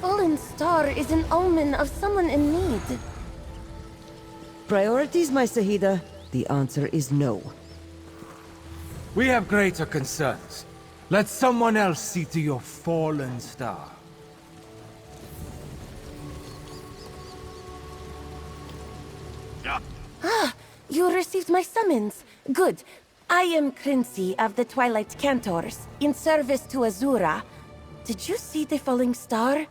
fallen star is an omen of someone in need. Priorities, my Sahida? The answer is no. We have greater concerns. Let someone else see to your fallen star. You received my summons. Good. I am Quincy of the Twilight Cantors, in service to Azura. Did you see the falling star?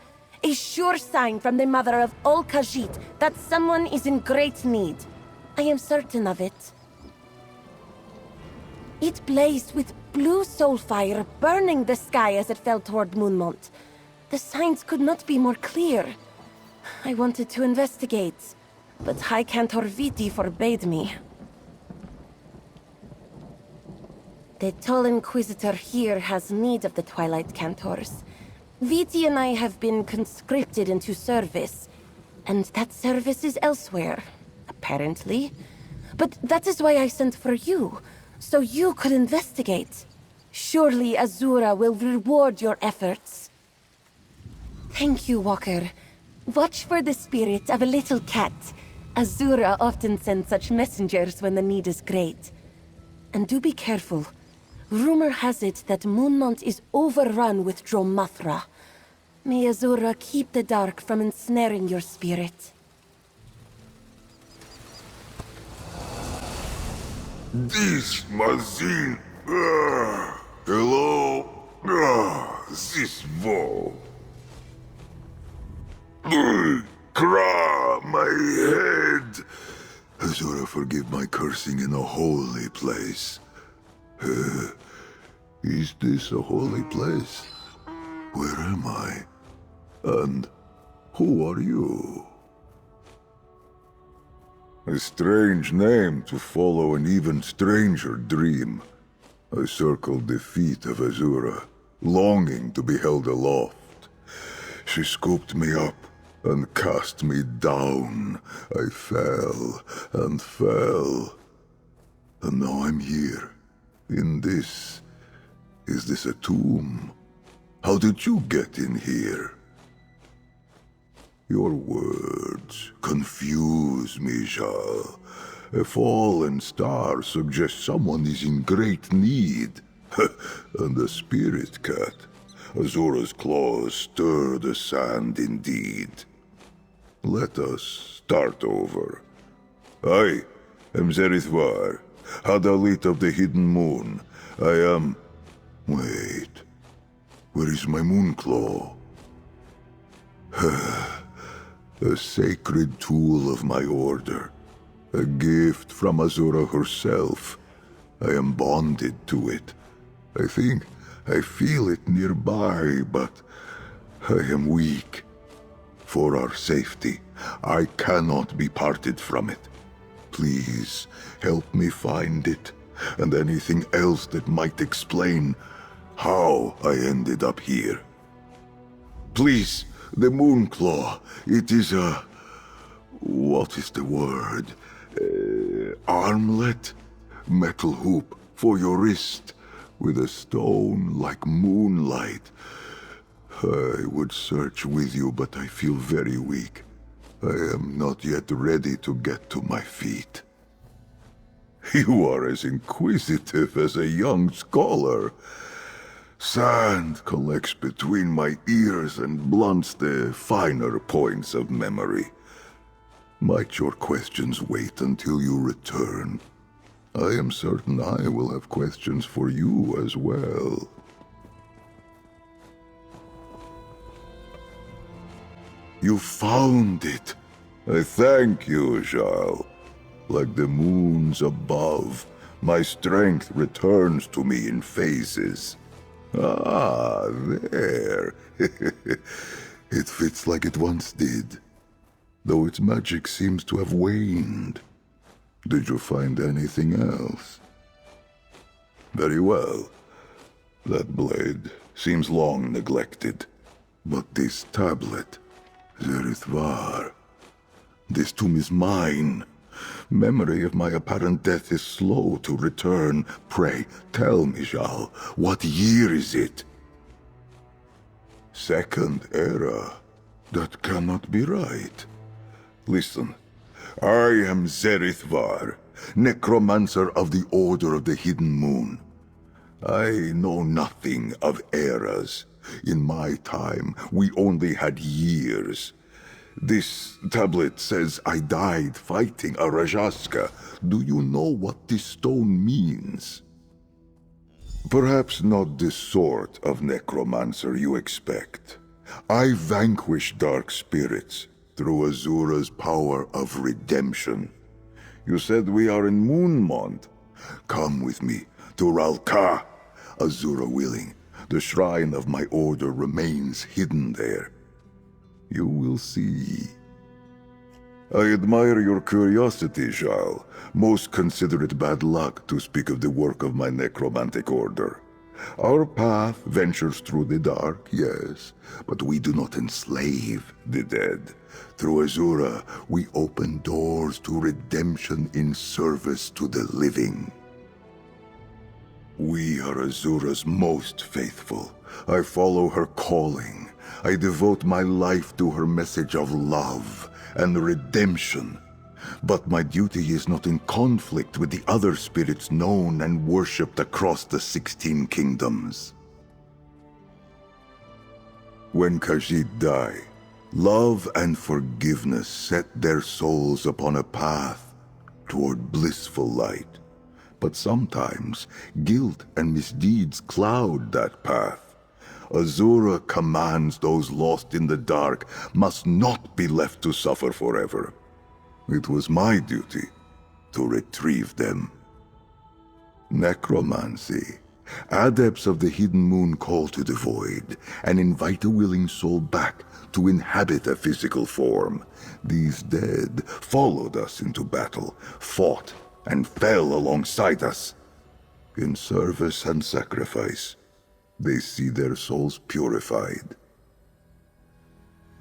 A sure sign from the mother of all Khajiit that someone is in great need. I am certain of it. It blazed with blue soul fire, burning the sky as it fell toward Moonmont. The signs could not be more clear. I wanted to investigate, but High Cantor Viti forbade me. The tall Inquisitor here has need of the Twilight Cantors. Viti and I have been conscripted into service, and that service is elsewhere, apparently. But that is why I sent for you, so you could investigate. Surely Azura will reward your efforts. Thank you, Walker. Watch for the spirit of a little cat. Azura often sends such messengers when the need is great. And do be careful. Rumor has it that Moonmont is overrun with Dromathra. May Azura keep the dark from ensnaring your spirit. This Mazin. Hello. Zerith-var. Kra, my head. Azura, forgive my cursing in a holy place. Is this a holy place? Where am I? And who are you? A strange name to follow an even stranger dream. I circled the feet of Azura, longing to be held aloft. She scooped me up and cast me down. I fell and fell. And now I'm here, in this. Is this a tomb? How did you get in here? Your words confuse me, Jal. A fallen star suggests someone is in great need. And the spirit cat. Azura's claws stir the sand indeed. Let us start over. I am Zerith-var, Hadalit of the Hidden Moon. I am... Wait. Where is my Moonclaw? A sacred tool of my order. A gift from Azura herself. I am bonded to it. I think I feel it nearby, but I am weak. For our safety, I cannot be parted from it. Please, help me find it, and anything else that might explain how I ended up here. Please, the Moonclaw, it is a... what is the word? Armlet? Metal hoop for your wrist, with a stone like moonlight. I would search with you, but I feel very weak. I am not yet ready to get to my feet. You are as inquisitive as a young scholar. Sand collects between my ears and blunts the finer points of memory. Might your questions wait until you return? I am certain I will have questions for you as well. You found it! I thank you, Jal. Like the moons above, my strength returns to me in phases. Ah, there. It fits like it once did, though its magic seems to have waned. Did you find anything else? Very well. That blade seems long neglected. But this tablet, Zerith-var, this tomb is mine. Memory of my apparent death is slow to return. Pray, tell me, Jal, what year is it? Second Era. That cannot be right. Listen, I am Zerith-var, necromancer of the Order of the Hidden Moon. I know nothing of eras. In my time, we only had years. This tablet says I died fighting a Rajaska. Do you know what this stone means? Perhaps not the sort of necromancer you expect. I vanquish dark spirits through Azura's power of redemption. You said we are in Moonmont. Come with me to Ralka. Azura willing, the shrine of my order remains hidden there. You will see. I admire your curiosity, Jarl. Most consider it bad luck to speak of the work of my necromantic order. Our path ventures through the dark, yes, but we do not enslave the dead. Through Azura, we open doors to redemption in service to the living. We are Azura's most faithful. I follow her calling. I devote my life to her message of love and redemption. But my duty is not in conflict with the other spirits known and worshipped across the 16 kingdoms. When Khajiit die, love and forgiveness set their souls upon a path toward blissful light. But sometimes, guilt and misdeeds cloud that path. Azura commands those lost in the dark must not be left to suffer forever. It was my duty to retrieve them. Necromancy. Adepts of the Hidden Moon call to the void and invite a willing soul back to inhabit a physical form. These dead followed us into battle, fought, and fell alongside us. In service and sacrifice, they see their souls purified.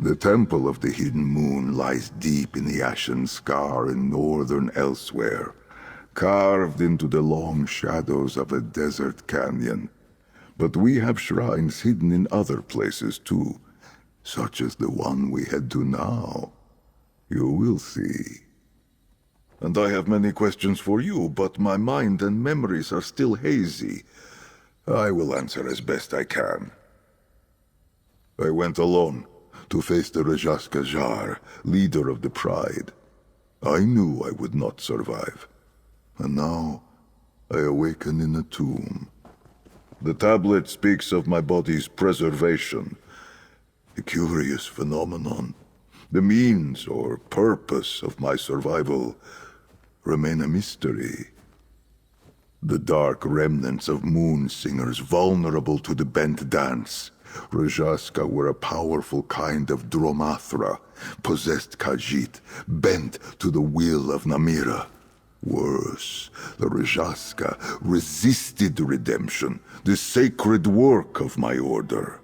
The Temple of the Hidden Moon lies deep in the Ashen Scar in northern Elsewhere, carved into the long shadows of a desert canyon. But we have shrines hidden in other places too, such as the one we head to now. You will see. And I have many questions for you, but my mind and memories are still hazy. I will answer as best I can. I went alone to face the Rajaska Jar, leader of the Pride. I knew I would not survive. And now, I awaken in a tomb. The tablet speaks of my body's preservation. A curious phenomenon. The means or purpose of my survival remain a mystery. The dark remnants of moon singers vulnerable to the bent dance. Rajaska were a powerful kind of Dromathra, possessed Khajiit, bent to the will of Namira. Worse, the Rajaska resisted redemption, the sacred work of my order.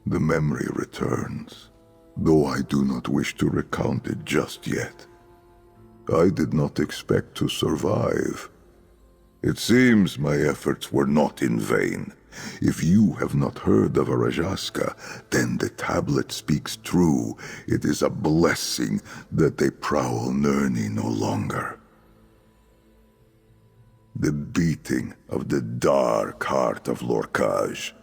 The memory returns, though I do not wish to recount it just yet. I did not expect to survive. It seems my efforts were not in vain. If you have not heard of a Rajaska, then the tablet speaks true. It is a blessing that they prowl Nirni no longer. The beating of the dark heart of Lorkaj.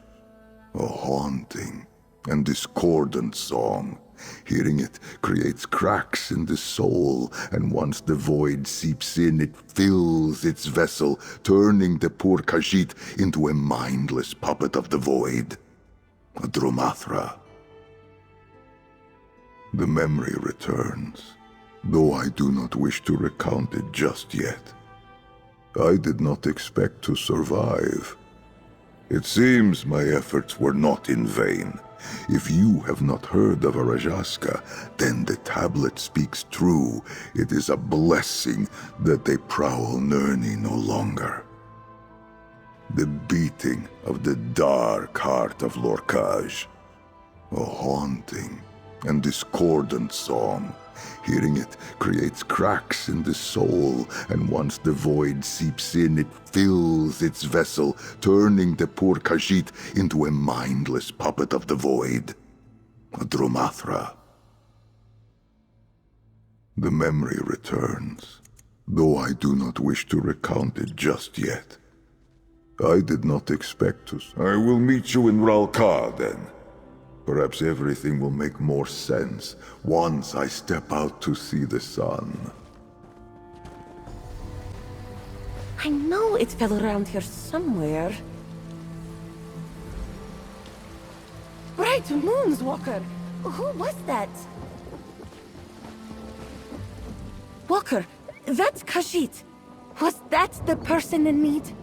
A haunting and discordant song. Hearing it creates cracks in the soul, and once the void seeps in, it fills its vessel, turning the poor Khajiit into a mindless puppet of the void. A Dromathra. The memory returns, though I do not wish to recount it just yet. I did not expect to survive. It seems my efforts were not in vain. If you have not heard of a Rajaska, then the tablet speaks true. It is a blessing that they prowl Nirni no longer. The beating of the dark heart of Lorkaj. A haunting and discordant song. Hearing it creates cracks in the soul, and once the void seeps in, it fills its vessel, turning the poor Khajiit into a mindless puppet of the void. Drumathra. The memory returns, though I do not wish to recount it just yet. I did not expect to. I will meet you in Ralka, then. Perhaps everything will make more sense once I step out to see the sun. I know it fell around here somewhere. Bright moons, Walker! Who was that? Walker, that's Khajiit. Was that the person in need?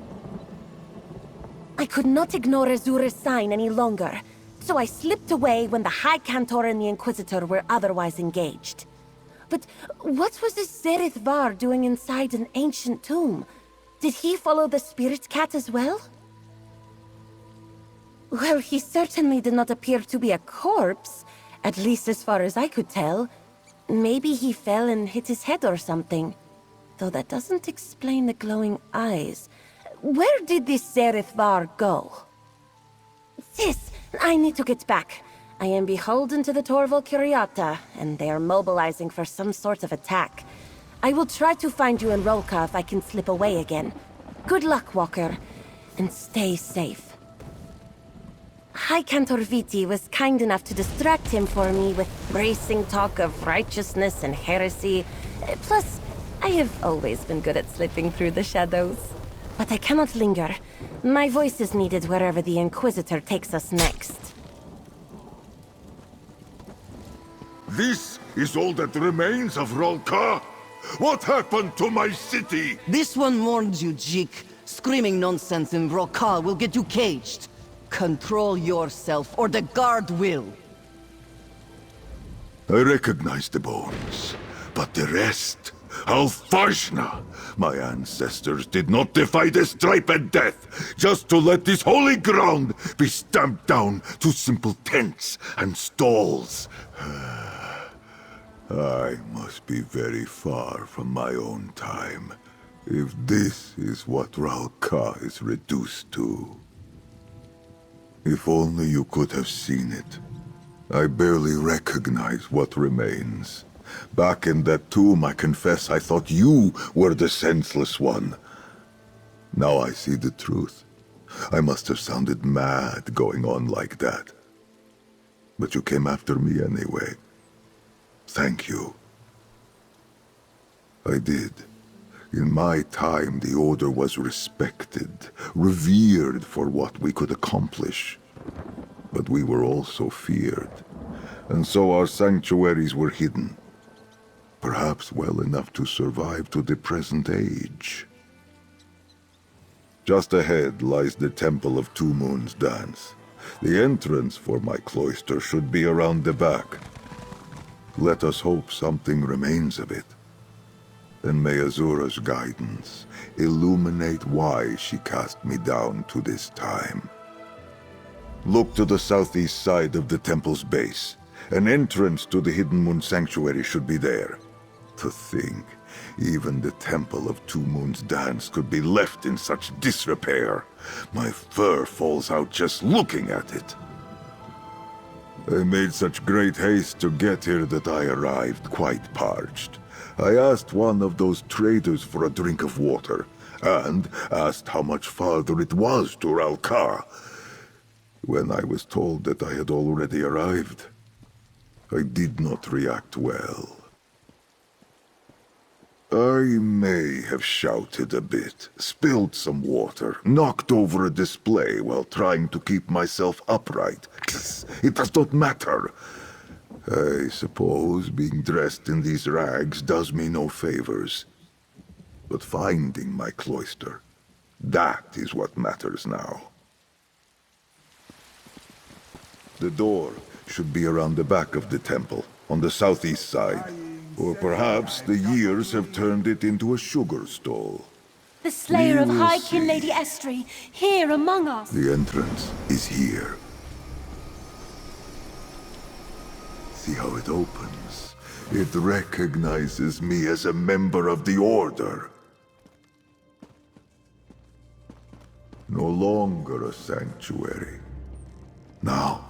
I could not ignore Azura's sign any longer, so I slipped away when the High Cantor and the Inquisitor were otherwise engaged. But what was this Zerith-var doing inside an ancient tomb? Did he follow the Spirit Cat as well? Well, he certainly did not appear to be a corpse, at least as far as I could tell. Maybe he fell and hit his head or something. Though that doesn't explain the glowing eyes. Where did this Zerith-var go? Sis, I need to get back. I am beholden to the Torval Curiata, and they are mobilizing for some sort of attack. I will try to find you in Rolka if I can slip away again. Good luck, Walker, and stay safe. High Cantor Viti was kind enough to distract him for me with bracing talk of righteousness and heresy. Plus, I have always been good at slipping through the shadows. But I cannot linger. My voice is needed wherever the Inquisitor takes us next. This is all that remains of Rolka? What happened to my city? This one warns you, Jik. Screaming nonsense in Rokal will get you caged. Control yourself, or the guard will. I recognize the bones, but the rest... Alfashna! My ancestors did not defy the stripe and death, just to let this holy ground be stamped down to simple tents and stalls. I must be very far from my own time, if this is what Ralka is reduced to. If only you could have seen it. I barely recognize what remains. Back in that tomb, I confess I thought you were the senseless one. Now I see the truth. I must have sounded mad going on like that. But you came after me anyway. Thank you. I did. In my time, the Order was respected, revered for what we could accomplish. But we were also feared, and so our sanctuaries were hidden. Perhaps well enough to survive to the present age. Just ahead lies the Temple of Two Moons Dance. The entrance for my cloister should be around the back. Let us hope something remains of it. And may Azura's guidance illuminate why she cast me down to this time. Look to the southeast side of the temple's base. An entrance to the Hidden Moon Sanctuary should be there. To think, even the Temple of Two Moons Dance could be left in such disrepair. My fur falls out just looking at it. I made such great haste to get here that I arrived quite parched. I asked one of those traders for a drink of water, and asked how much farther it was to Ralka. When I was told that I had already arrived, I did not react well. I may have shouted a bit, spilled some water, knocked over a display while trying to keep myself upright. It does not matter. I suppose being dressed in these rags does me no favors. But finding my cloister, that is what matters now. The door should be around the back of the temple, on the southeast side. Or perhaps the years have turned it into a sugar stall. The slayer of We will High Kin see. Lady Estri, here among us. The entrance is here. See how it opens? It recognizes me as a member of the Order. No longer a sanctuary. Now,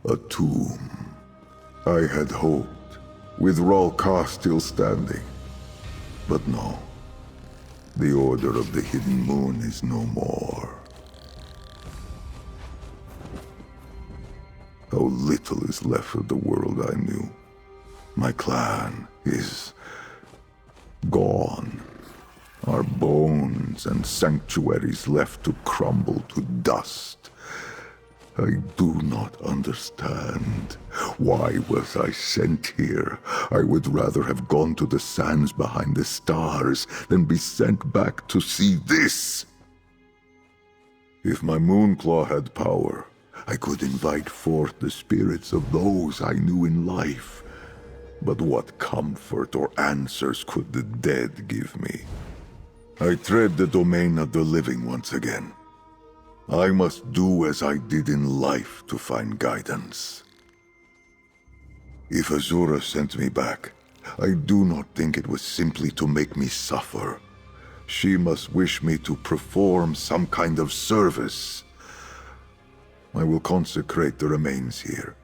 a tomb. I had hoped, with Rolka still standing. But no. The Order of the Hidden Moon is no more. How little is left of the world I knew. My clan is gone. Our bones and sanctuaries left to crumble to dust. I do not understand. Why was I sent here? I would rather have gone to the sands behind the stars than be sent back to see this. If my Moonclaw had power, I could invite forth the spirits of those I knew in life. But what comfort or answers could the dead give me? I tread the domain of the living once again. I must do as I did in life to find guidance. If Azura sent me back, I do not think it was simply to make me suffer. She must wish me to perform some kind of service. I will consecrate the remains here,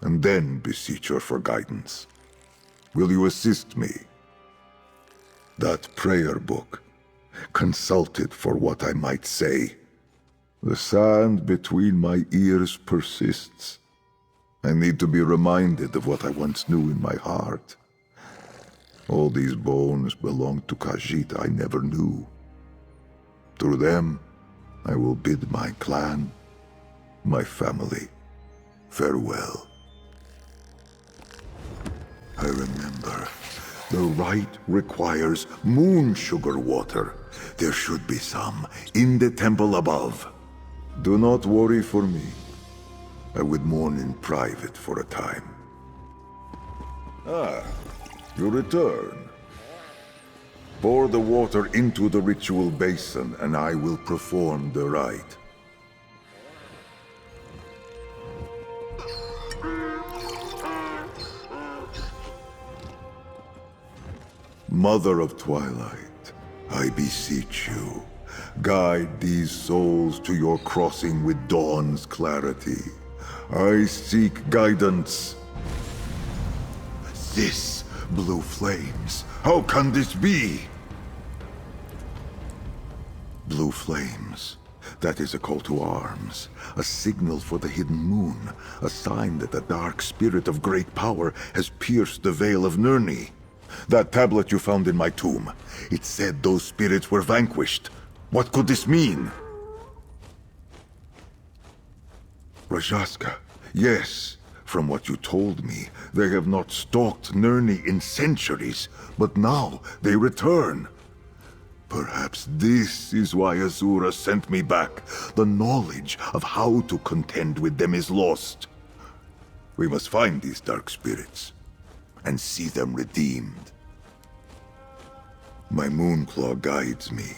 and then beseech her for guidance. Will you assist me? That prayer book, consult it for what I might say. The sand between my ears persists. I need to be reminded of what I once knew in my heart. All these bones belong to Khajiit I never knew. Through them, I will bid my clan, my family, farewell. I remember. The rite requires moon sugar water. There should be some in the temple above. Do not worry for me. I would mourn in private for a time. Ah, you return. Pour the water into the ritual basin, and I will perform the rite. Mother of Twilight, I beseech you, guide these souls to your crossing with dawn's clarity. I seek guidance. This blue flames, how can this be? Blue flames. That is a call to arms, a signal for the hidden moon, a sign that the dark spirit of great power has pierced the veil of Nirni. That tablet you found in my tomb, it said those spirits were vanquished. What could this mean? Rajaska, yes. From what you told me, they have not stalked Nirni in centuries, but now they return. Perhaps this is why Azura sent me back. The knowledge of how to contend with them is lost. We must find these dark spirits and see them redeemed. My Moonclaw guides me.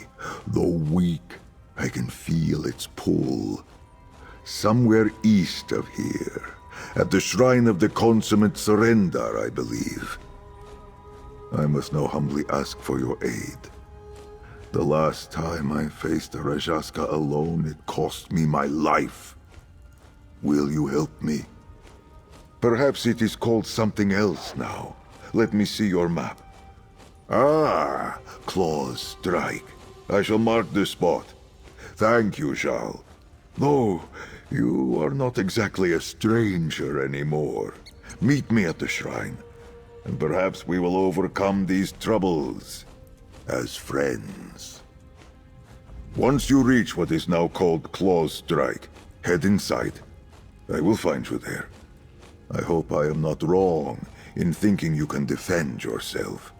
Though weak, I can feel its pull. Somewhere east of here, at the shrine of the consummate Surrender, I believe. I must now humbly ask for your aid. The last time I faced a Rajaska alone, it cost me my life. Will you help me? Perhaps it is called something else now. Let me see your map. Ah, Claw's Strike. I shall mark the spot. Thank you, Zhao. Though, you are not exactly a stranger anymore. Meet me at the shrine, and perhaps we will overcome these troubles as friends. Once you reach what is now called Claw's Strike, head inside. I will find you there. I hope I am not wrong in thinking you can defend yourself.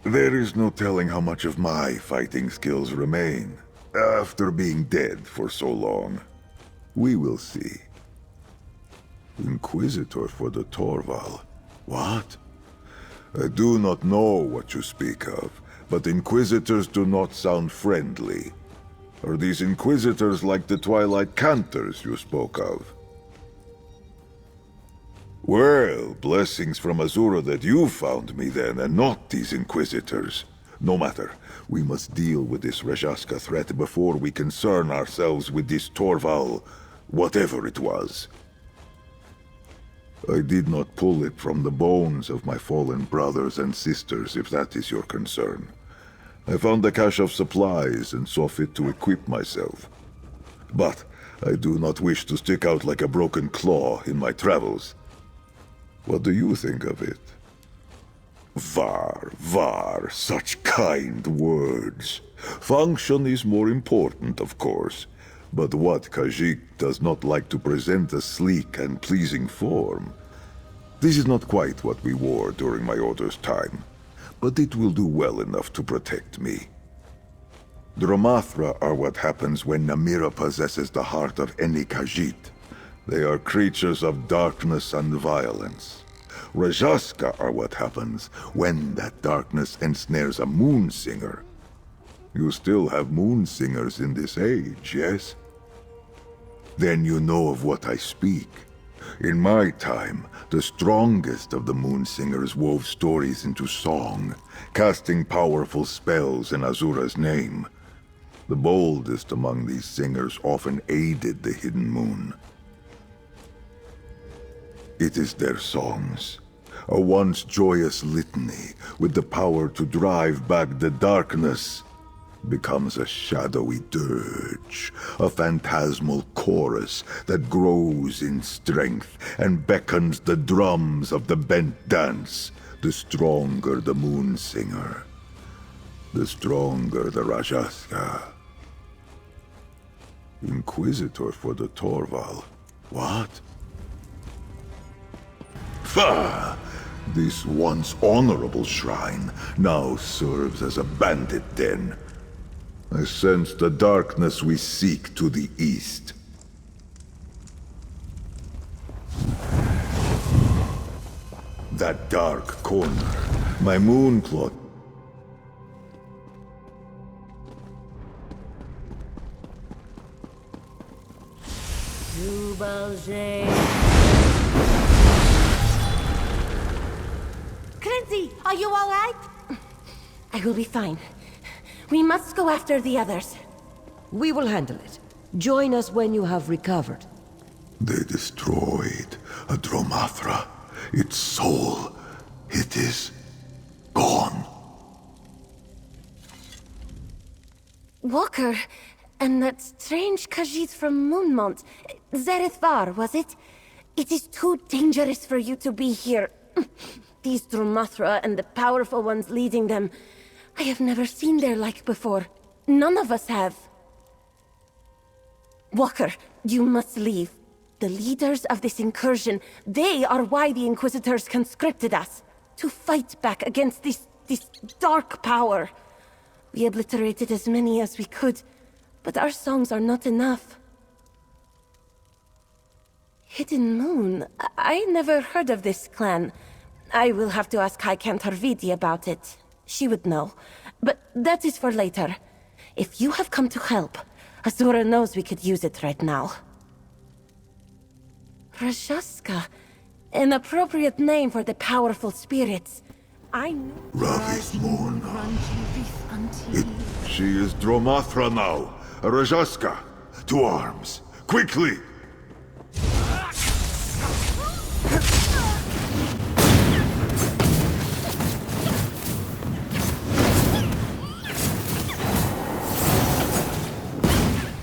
There is no telling how much of my fighting skills remain after being dead for so long. We will see. Inquisitor for the Torval. What? I do not know what you speak of, but Inquisitors do not sound friendly. Are these Inquisitors like the Twilight Cantors you spoke of? Well, blessings from Azura that you found me then, and not these Inquisitors. No matter, we must deal with this Rajaska threat before we concern ourselves with this Torval, whatever it was. I did not pull it from the bones of my fallen brothers and sisters, if that is your concern. I found a cache of supplies and saw fit to equip myself. But I do not wish to stick out like a broken claw in my travels. What do you think of it? Var, such kind words. Function is more important, of course. But what Khajiit does not like to present a sleek and pleasing form. This is not quite what we wore during my order's time, but it will do well enough to protect me. Dromathra are what happens when Namira possesses the heart of any Khajiit. They are creatures of darkness and violence. Rajaska are what happens when that darkness ensnares a moonsinger. You still have moonsingers in this age, yes? Then you know of what I speak. In my time, the strongest of the moonsingers wove stories into song, casting powerful spells in Azura's name. The boldest among these singers often aided the hidden moon. It is their songs, a once joyous litany with the power to drive back the darkness, becomes a shadowy dirge, a phantasmal chorus that grows in strength and beckons the drums of the bent dance. The stronger the moon singer, the stronger the Rajaska. Inquisitor for the Torval. What? Fa! This once honorable shrine now serves as a bandit den. I sense the darkness we seek to the east. That dark corner, my moonclaw. Clinty, are you all right? I will be fine. We must go after the others. We will handle it. Join us when you have recovered. They destroyed a Dromathra. Its soul, it is gone. Walker, and that strange Khajiit from Moonmont. Zerith-var, was it? It is too dangerous for you to be here. These Dromathra and the powerful ones leading them. I have never seen their like before. None of us have. Walker, you must leave. The leaders of this incursion, they are why the Inquisitors conscripted us. To fight back against this dark power. We obliterated as many as we could, but our songs are not enough. Hidden Moon? I never heard of this clan. I will have to ask High Cantor Viti about it. She would know. But that is for later. If you have come to help, Azura knows we could use it right now. Rajaska. An appropriate name for the powerful spirits. I knew... Ravi's moon. She is Dromathra now. A Rajaska. To arms. Quickly!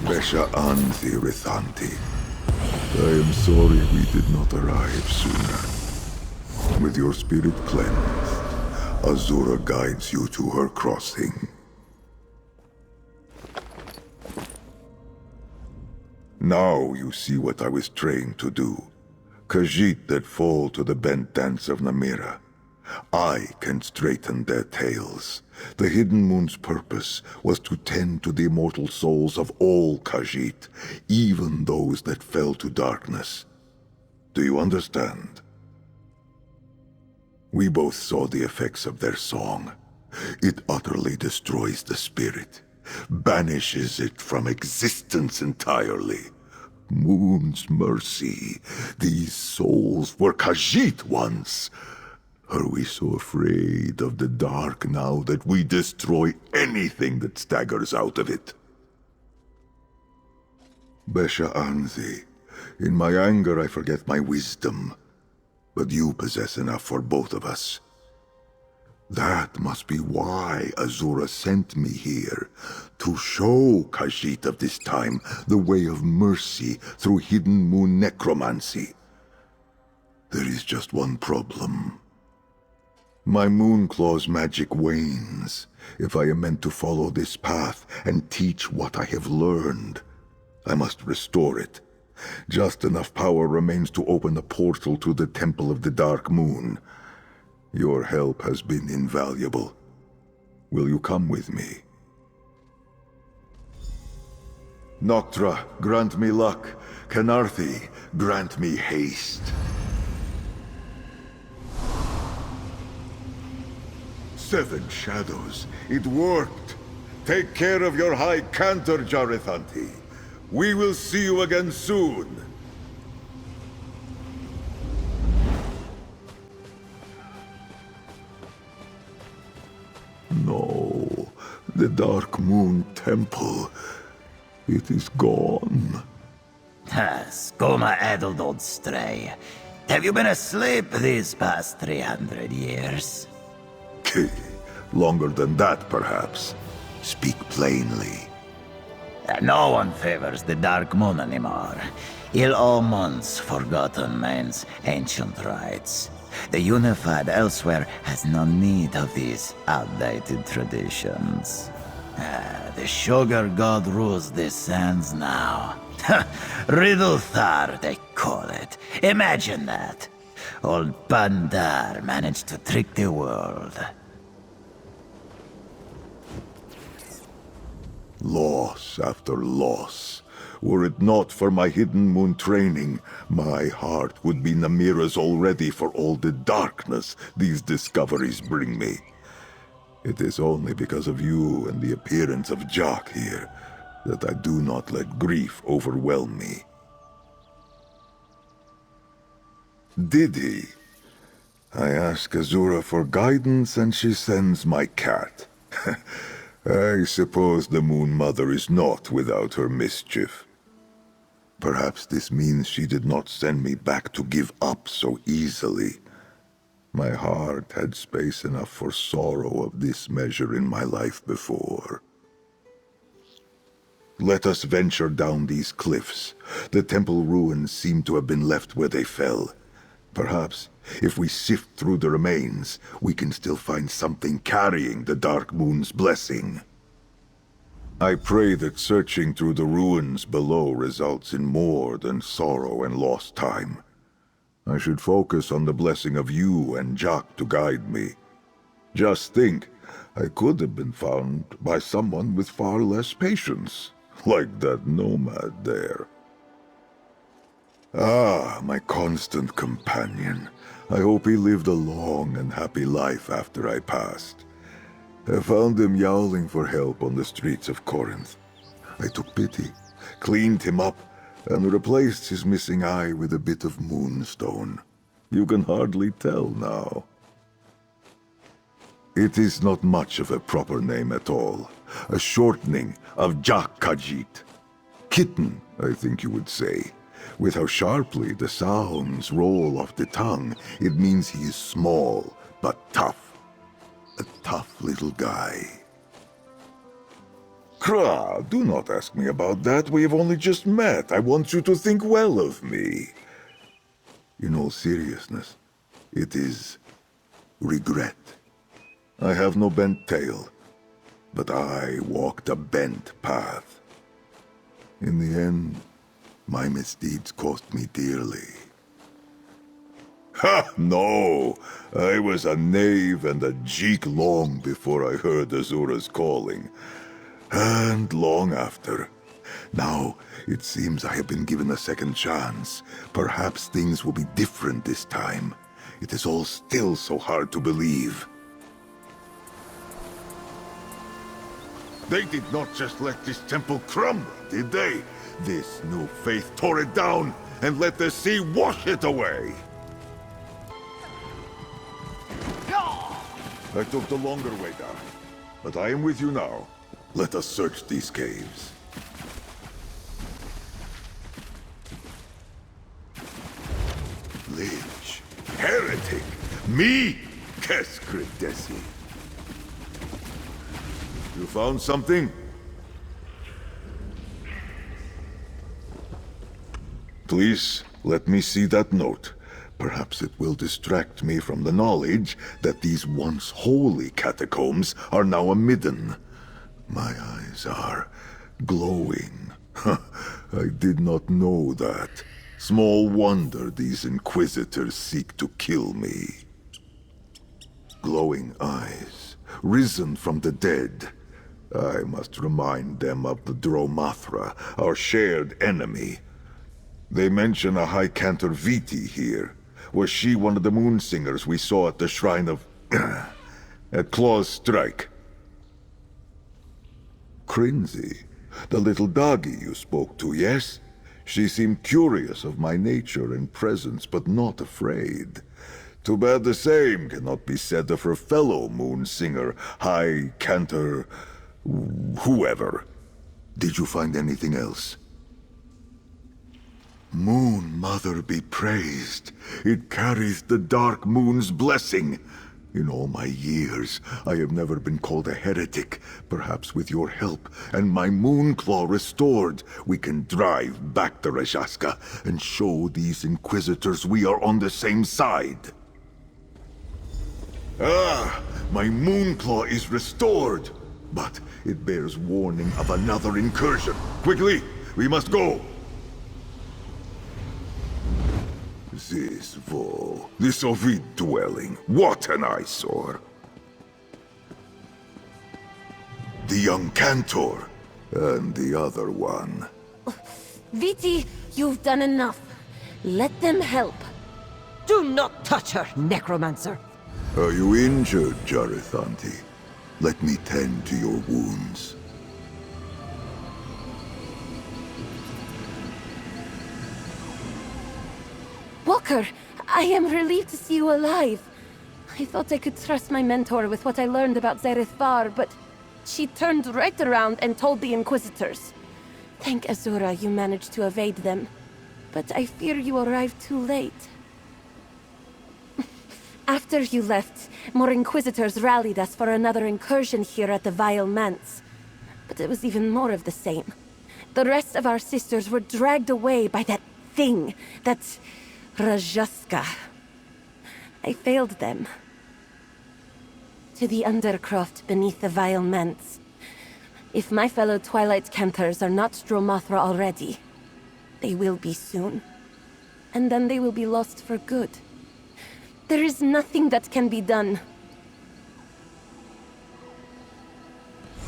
Besha an Zerith-anti. I am sorry we did not arrive sooner. With your spirit cleansed, Azura guides you to her crossing. Now you see what I was trained to do. Khajiit that fall to the bent dance of Namira. I can straighten their tails. The Hidden Moon's purpose was to tend to the immortal souls of all Khajiit, even those that fell to darkness. Do you understand? We both saw the effects of their song. It utterly destroys the spirit, banishes it from existence entirely. Moon's mercy. These souls were Khajiit once. Are we so afraid of the dark now that we destroy anything that staggers out of it? Besha Anzi, in my anger I forget my wisdom. but you possess enough for both of us. That must be why Azura sent me here, to show Khajiit of this time the way of mercy through hidden moon necromancy. There is just one problem. My Moonclaw's magic wanes. If I am meant to follow this path and teach what I have learned, I must restore it. Just enough power remains to open a portal to the Temple of the Dark Moon. Your help has been invaluable. Will you come with me? Noctra, grant me luck. Canarthi, grant me haste. Seven shadows. It worked. Take care of your high cantor, Zerith-var. We will see you again soon. No, the Dark Moon Temple. It is gone. Skoma addled old stray. Have you been asleep these past 300 years? Longer than that, perhaps. Speak plainly. No one favors the Dark Moon anymore. Ill omens, forgotten minds, ancient rites. The unified elsewhere has no need of these outdated traditions. The sugar god rules the sands now. Zerith-var, they call it. Imagine that. Old Bandar managed to trick the world. Loss after loss. Were it not for my hidden moon training, my heart would be Namira's already for all the darkness these discoveries bring me. It is only because of you and the appearance of Jock here that I do not let grief overwhelm me. Did he? I ask Azura for guidance and she sends my cat. I suppose the Moon Mother is not without her mischief. Perhaps this means she did not send me back to give up so easily. My heart had space enough for sorrow of this measure in my life before. Let us venture down these cliffs. The temple ruins seem to have been left where they fell. Perhaps, if we sift through the remains, we can still find something carrying the Dark Moon's blessing. I pray that searching through the ruins below results in more than sorrow and lost time. I should focus on the blessing of you and Jock to guide me. Just think, I could have been found by someone with far less patience, like that nomad there. Ah, my constant companion. I hope he lived a long and happy life after I passed. I found him yowling for help on the streets of Corinth. I took pity, cleaned him up, and replaced his missing eye with a bit of moonstone. You can hardly tell now. It is not much of a proper name at all. A shortening of Jock Khajiit. Kitten, I think you would say. With how sharply the sounds roll off the tongue, it means he is small, but tough. A tough little guy. Kra, do not ask me about that. We have only just met. I want you to think well of me. In all seriousness, it is regret. I have no bent tail, but I walked a bent path. In the end, my misdeeds cost me dearly. Ha! No! I was a knave and a jeek long before I heard Azura's calling. And long after. Now, it seems I have been given a second chance. Perhaps things will be different this time. It is all still so hard to believe. They did not just let this temple crumble, did they? This new faith tore it down and let the sea wash it away. I took the longer way down, but I am with you now. Let us search these caves. Lich, Heretic? Me? Keskridesi. You found something? Please, let me see that note. Perhaps it will distract me from the knowledge that these once holy catacombs are now a midden. My eyes are glowing. I did not know that. Small wonder these Inquisitors seek to kill me. Glowing eyes, risen from the dead. I must remind them of the Dromathra, our shared enemy. They mention a High Cantor Viti here. Was she one of the moon singers we saw at the shrine of... at Claw's Strike? Crinzy, the little doggy you spoke to, yes? She seemed curious of my nature and presence, but not afraid. Too bad the same cannot be said of her fellow moon singer, High Cantor... whoever. Did you find anything else? Moon Mother be praised. It carries the Dark Moon's blessing. In all my years, I have never been called a heretic. Perhaps with your help and my Moonclaw restored, we can drive back to Rajaska and show these Inquisitors we are on the same side. Ah, my Moonclaw is restored. But it bears warning of another incursion. Quickly, we must go. This Ovid dwelling, what an eyesore! The young Cantor, and the other one. Viti, you've done enough. Let them help. Do not touch her, necromancer! Are you injured, Zerith-var? Let me tend to your wounds. Walker, I am relieved to see you alive. I thought I could trust my mentor with what I learned about Zerith-var, but she turned right around and told the Inquisitors. Thank Azura you managed to evade them, but I fear you arrived too late. After you left, more Inquisitors rallied us for another incursion here at the Vile Manse. But it was even more of the same. The rest of our sisters were dragged away by that thing, that... Rajaska. I failed them. To the Undercroft beneath the Vile Manse. If my fellow Twilight Cantors are not Dromathra already, they will be soon. And then they will be lost for good. There is nothing that can be done.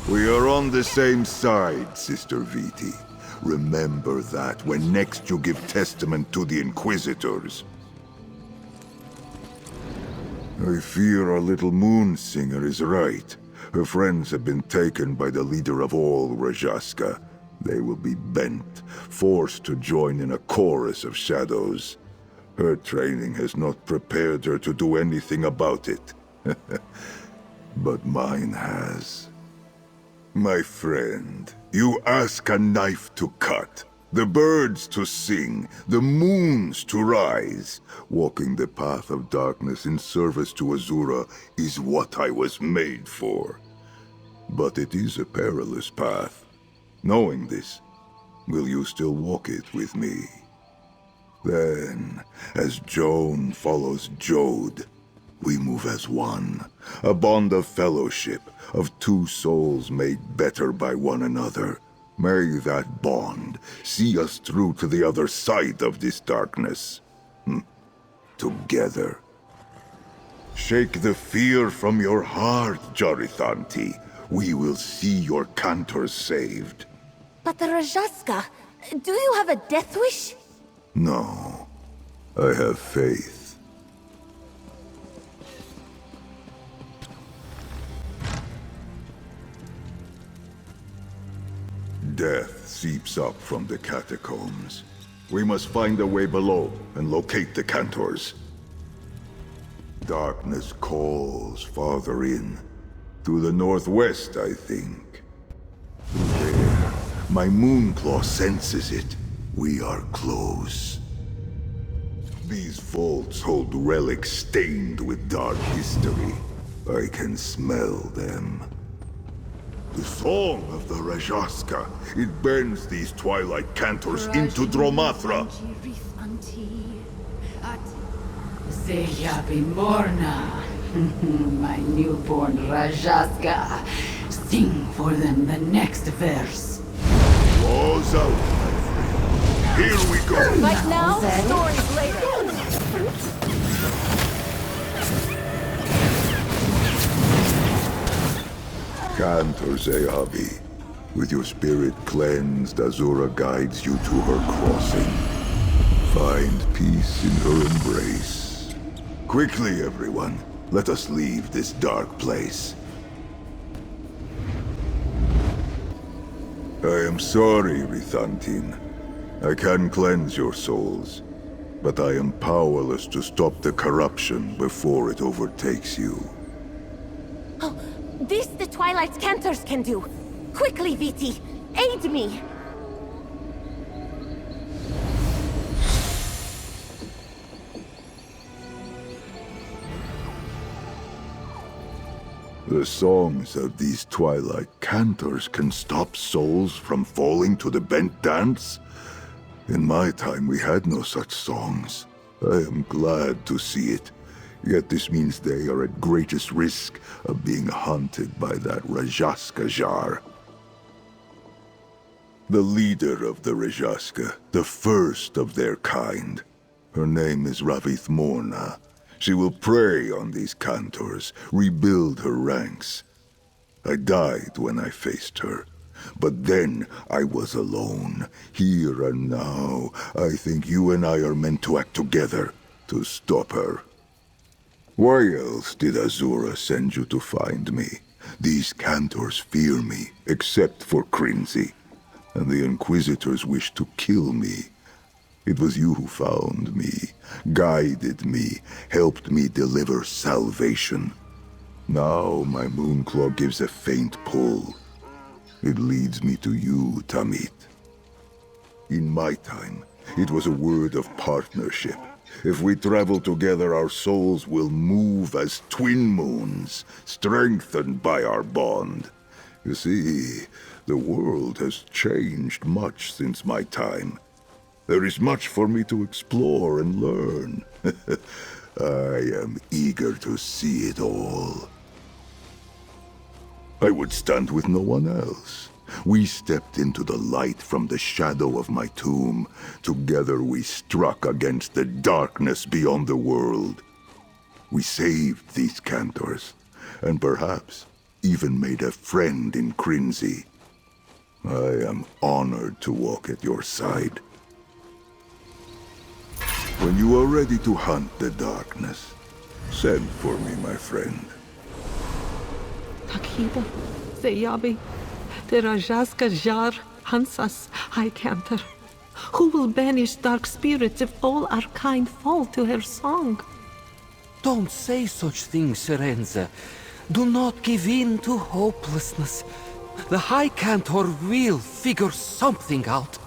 We are on the same side, Sister Viti. Remember that when next you give testament to the Inquisitors. I fear our little moon singer is right. Her friends have been taken by the leader of all Rajaska. They will be bent, forced to join in a chorus of shadows. Her training has not prepared her to do anything about it. But mine has. My friend, you ask a knife to cut, the birds to sing, the moons to rise. Walking the path of darkness in service to Azura is what I was made for. But it is a perilous path. Knowing this, will you still walk it with me? Then, as Joan follows Jode, we move as one, a bond of fellowship, of two souls made better by one another. May that bond see us through to the other side of this darkness. Together. Shake the fear from your heart, Zerith-var. We will see your Cantors saved. But the Rajaska, do you have a death wish? No, I have faith. Death seeps up from the catacombs. We must find a way below and locate the Cantors. Darkness calls farther in. To the northwest, I think. There, my Moonclaw senses it. We are close. These vaults hold relics stained with dark history. I can smell them. The song of the Rajaska. It bends these twilight cantors into Dromathra. Morna, my newborn Rajaska. Sing for them the next verse. Claws out, my friend. Here we go. Right now, stories later. Cantor Zehabi. With your spirit cleansed, Azura guides you to her crossing. Find peace in her embrace. Quickly, everyone. Let us leave this dark place. I am sorry, Rithantin. I can cleanse your souls, but I am powerless to stop the corruption before it overtakes you. Oh, this the Twilight Cantors can do. Quickly, Viti, aid me. The songs of these Twilight Cantors can stop souls from falling to the bent dance? In my time, we had no such songs. I am glad to see it. Yet this means they are at greatest risk of being hunted by that Rajaska Jar. The leader of the Rajaska, the first of their kind. Her name is Ravith Morna. She will prey on these cantors, rebuild her ranks. I died when I faced her. But then I was alone. Here and now, I think you and I are meant to act together to stop her. Why else did Azura send you to find me? These cantors fear me, except for Crinzy. And the Inquisitors wish to kill me. It was you who found me, guided me, helped me deliver salvation. Now my Moonclaw gives a faint pull. It leads me to you, Tamit. In my time, it was a word of partnership. If we travel together, our souls will move as twin moons, strengthened by our bond. You see, the world has changed much since my time. There is much for me to explore and learn. I am eager to see it all. I would stand with no one else. We stepped into the light from the shadow of my tomb. Together we struck against the darkness beyond the world. We saved these cantors, and perhaps even made a friend in Crinzy. I am honored to walk at your side. When you are ready to hunt the darkness, send for me, my friend. Takiba, Zeyabi, the Rajaska Jar hunts us, High Cantor. Who will banish dark spirits if all our kind fall to her song? Don't say such things, Serenza. Do not give in to hopelessness. The High Cantor will figure something out.